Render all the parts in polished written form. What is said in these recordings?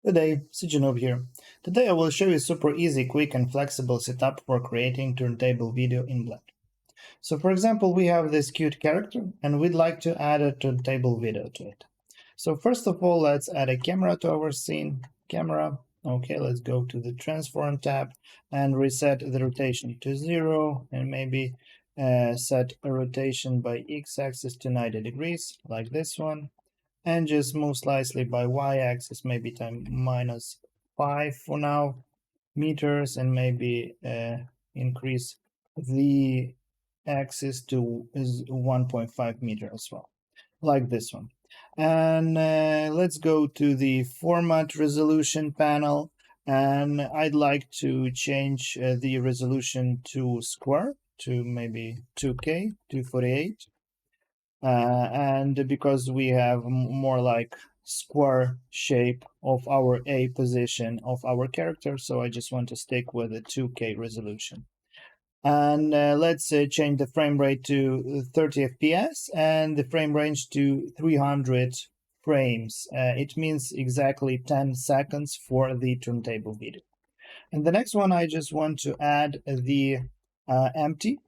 Good day, Noob here. Today I will show you super easy, quick and flexible setup for creating turntable video in Blender. So for example, we have this cute character and we'd like to add a turntable video to it. So first of all, let's add a camera to our scene. Camera. Okay, let's go to the transform tab and reset the rotation to 0 and maybe set a rotation by x-axis to 90 degrees like this one. And just move slightly by y-axis, maybe time -5 for now meters, and maybe increase the axis to 1.5 meter as well, like this one. And let's go to the format resolution panel, and I'd like to change the resolution to square to maybe 2K, 248. And because we have more like square shape of our A position of our character, so I just want to stick with a 2K resolution. And let's change the frame rate to 30 FPS and the frame range to 300 frames. It means exactly 10 seconds for the turntable video. And the next one, I just want to add the empty.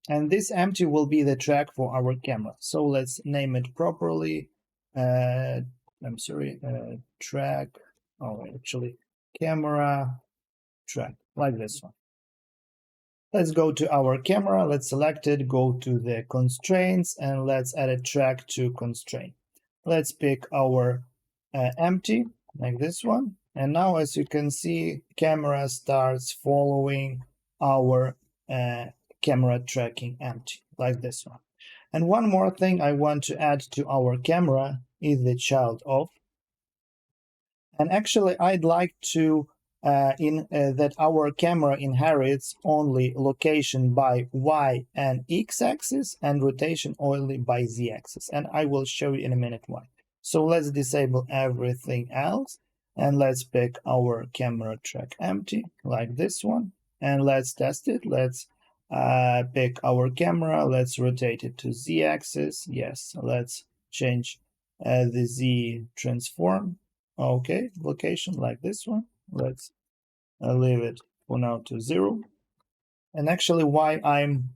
And this empty will be the track for our camera. So let's name it properly. Track. Oh, actually, camera track, like this one. Let's go to our camera. Let's select it, go to the constraints, and let's add a track to constraint. Let's pick our empty, like this one. And now, as you can see, camera starts following our camera tracking empty, like this one. And one more thing I want to add to our camera is the child of. And actually, I'd like to that our camera inherits only location by y and x-axis and rotation only by z-axis. And I will show you in a minute why. So let's disable everything else and let's pick our camera track empty, like this one. And let's test it. Let's pick our camera, let's rotate it to z-axis. Yes, let's change the z transform. Okay, location like this one. Let's leave it for now to 0. And actually, why I'm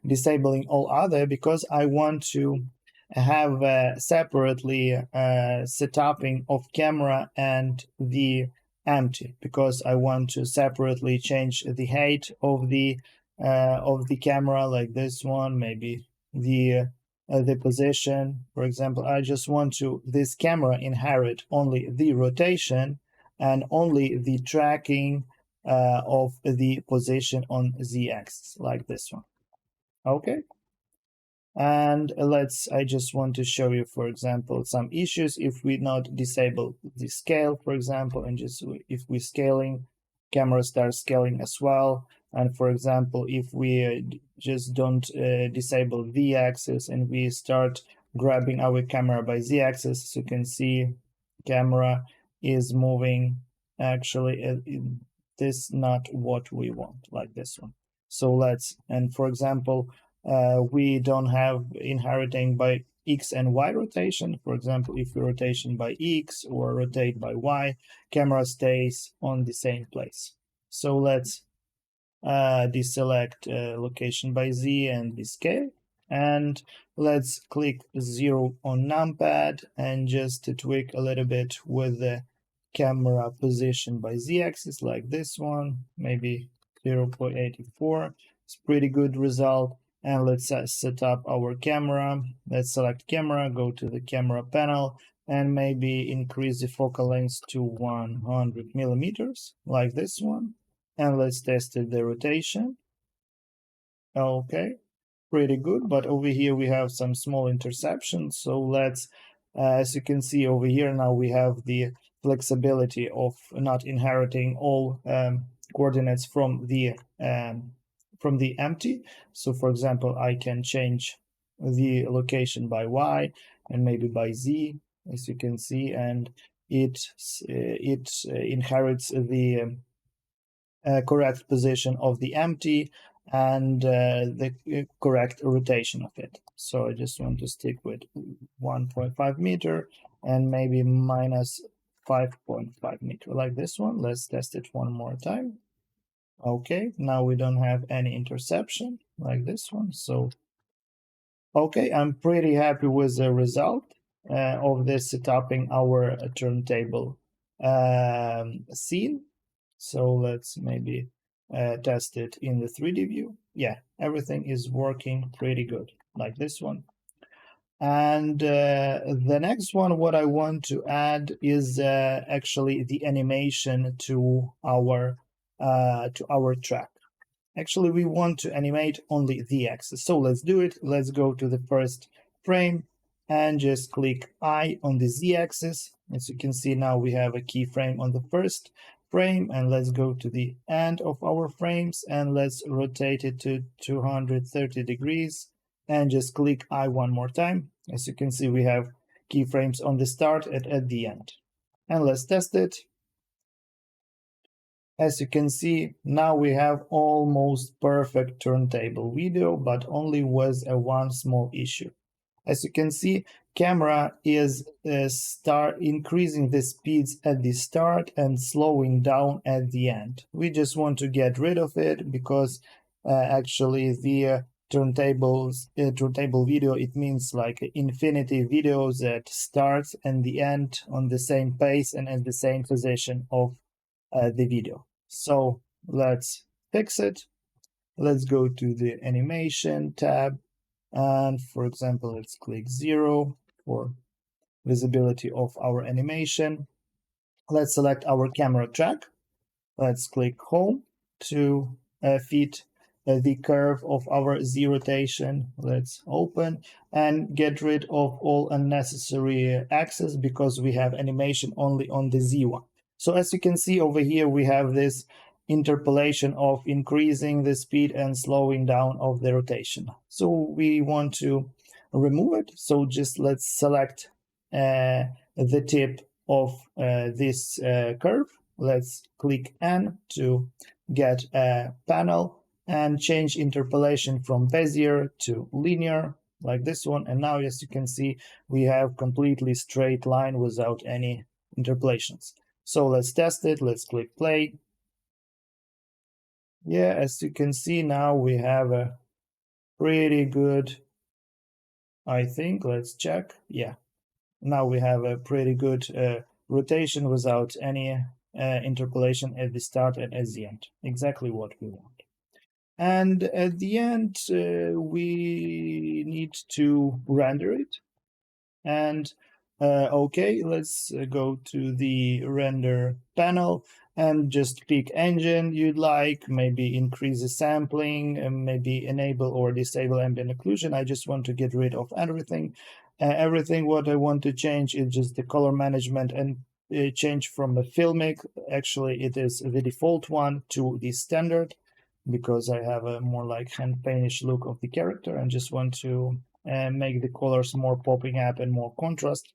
disabling all other, because I want to have separately setuping of camera and the empty, because I want to separately change the height of the camera, like this one, maybe the position. For example, I just want to this camera inherit only the rotation and only the tracking of the position on z-axis, like this one. Okay. And I just want to show you, for example, some issues if we not disable the scale, for example, and just if we scaling, camera starts scaling as well. And for example, if we just don't disable the axis and we start grabbing our camera by z-axis, as you can see, camera is moving. Actually, this is not what we want, like this one. So and for example, we don't have inheriting by x and y rotation. For example, if we rotation by x or rotate by y, camera stays on the same place. So let's deselect location by z and the scale, and let's click 0 on numpad and just to tweak a little bit with the camera position by z-axis, like this one, maybe 0.84. It's pretty good result. And let's set up our camera. Let's select camera, go to the camera panel, and maybe increase the focal length to 100 millimeters, like this one. And let's test the rotation. Okay, pretty good. But over here we have some small interceptions. So let's, as you can see over here, now we have the flexibility of not inheriting all coordinates from the empty. So for example, I can change the location by y and maybe by z, as you can see, and it inherits the correct position of the empty and the correct rotation of it. So I just want to stick with 1.5 meter and maybe -5 5.5 meter, like this one. Let's test it one more time. Okay, now we don't have any interception like this one. So, okay, I'm pretty happy with the result of this setuping our turntable scene. So let's maybe test it in the 3D view. Yeah, everything is working pretty good, like this one. And the next one, what I want to add is actually the animation to our track. Actually, we want to animate only the axis. So let's do it. Let's go to the first frame and just click I on the Z-axis. As you can see, now we have a keyframe on the first frame, and let's go to the end of our frames and let's rotate it to 230 degrees and just click I one more time. As you can see, we have keyframes on the start and at the end. And let's test it. As you can see, now we have almost perfect turntable video, but only with one small issue. As you can see, camera is increasing the speeds at the start and slowing down at the end. We just want to get rid of it because actually the turntable video, it means like infinity videos that starts and the end on the same pace and at the same position of the video. So let's fix it. Let's go to the animation tab. And for example, let's click 0 for visibility of our animation. Let's select our camera track. Let's click home to fit the curve of our Z rotation. Let's open and get rid of all unnecessary axes because we have animation only on the Z one. So as you can see over here, we have this interpolation of increasing the speed and slowing down of the rotation. So we want to remove it. So just let's select the tip of this curve. Let's click N to get a panel and change interpolation from Bezier to linear, like this one. And now, as you can see, we have completely straight line without any interpolations. So let's test it. Let's click play. Yeah, as you can see, now we have a pretty good, I think, let's check. Yeah, now we have a pretty good rotation without any interpolation at the start and at the end. Exactly what we want. And at the end, we need to render it. And okay, let's go to the render panel and just pick engine you'd like, maybe increase the sampling, and maybe enable or disable ambient occlusion. I just want to get rid of everything. Everything what I want to change is just the color management and change from a filmic. Actually, it is the default one to the standard because I have a more like hand paintish look of the character and just want to make the colors more popping up and more contrast.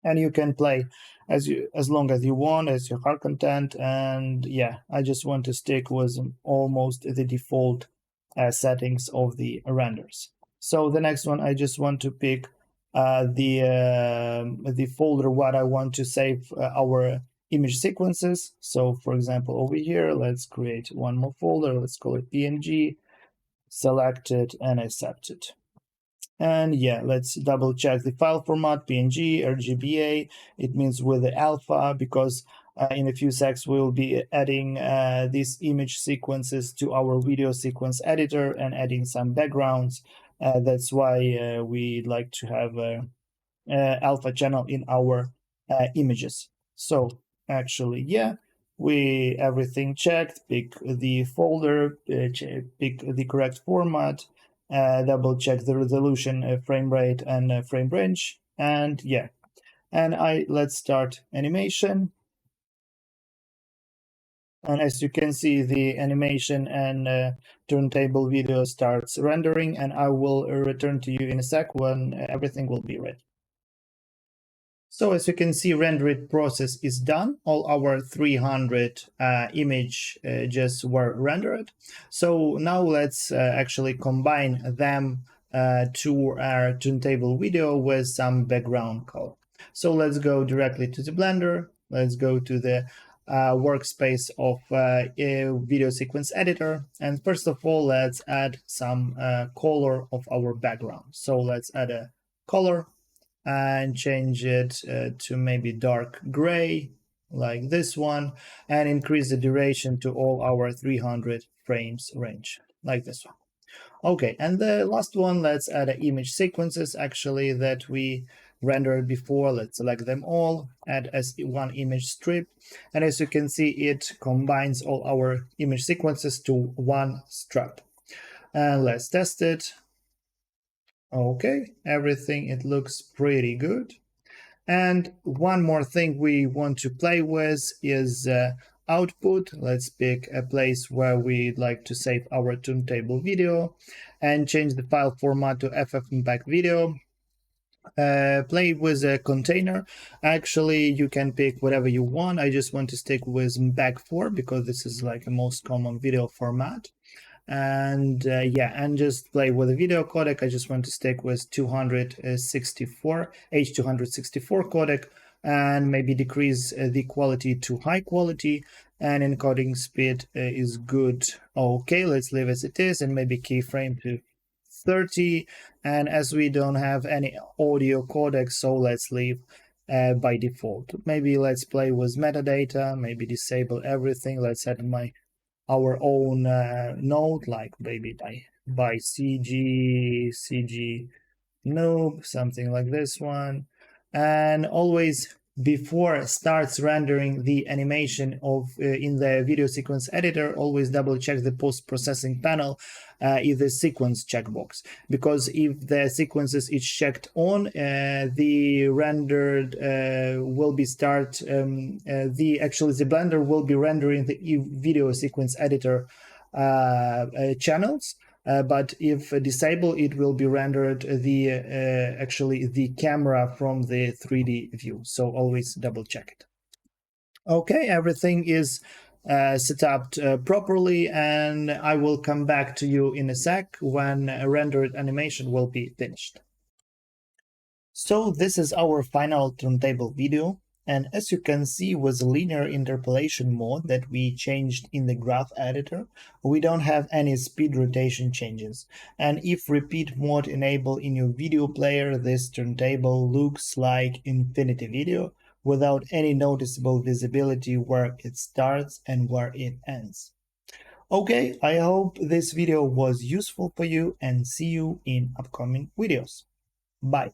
And you can play as long as you want, as your heart content. And yeah, I just want to stick with almost the default settings of the renders. So the next one, I just want to pick the folder what I want to save our image sequences. So for example, over here, let's create one more folder. Let's call it PNG, select it and accept it. And yeah, let's double check the file format, PNG, RGBA. It means with the alpha, because in a few seconds we'll be adding these image sequences to our video sequence editor and adding some backgrounds. That's why we like to have a alpha channel in our images. So actually, yeah, we everything checked, pick the folder, pick the correct format, double check the resolution, frame rate, and frame range, and yeah. And let's start animation. And as you can see, the animation and turntable video starts rendering, and I will return to you in a sec when everything will be ready. So as you can see, rendering process is done. All our 300 image just were rendered. So now let's actually combine them to our turntable video with some background color. So let's go directly to the Blender Let's go to the workspace of a video sequence editor. And first of all, let's add some color of our background. So let's add a color and change it to maybe dark gray, like this one, and increase the duration to all our 300 frames range, like this one. Okay, and the last one, let's add image sequences actually that we rendered before. Let's select them all, add as one image strip, and as you can see, it combines all our image sequences to one strip. And let's test it. Okay, everything, it looks pretty good. And one more thing we want to play with is output. Let's pick a place where we'd like to save our turntable video and change the file format to FFmpeg video. Play with a container. Actually, you can pick whatever you want. I just want to stick with MPEG-4 because this is like the most common video format. And yeah, and just play with a video codec. I just want to stick with 264 H264 codec, and maybe decrease the quality to high quality, and encoding speed is good. Okay, let's leave as it is, and maybe keyframe to 30. And as we don't have any audio codec, so let's leave by default. Maybe let's play with metadata, maybe disable everything. Let's add our own node, like maybe by CG Noob, something like this one. And always before starts rendering the animation of in the video sequence editor, always double check the post-processing panel if the sequence checkbox, because if the sequences is checked on, the rendered will be the Blender will be rendering the video sequence editor channels. But if disabled, it will be rendered actually the camera from the 3D view. So always double check it. Okay, everything is set up properly, and I will come back to you in a sec when a rendered animation will be finished. So this is our final turntable video. And as you can see, with the linear interpolation mode that we changed in the graph editor, we don't have any speed rotation changes. And if repeat mode enabled in your video player, this turntable looks like infinity video without any noticeable visibility where it starts and where it ends. Okay, I hope this video was useful for you, and see you in upcoming videos. Bye.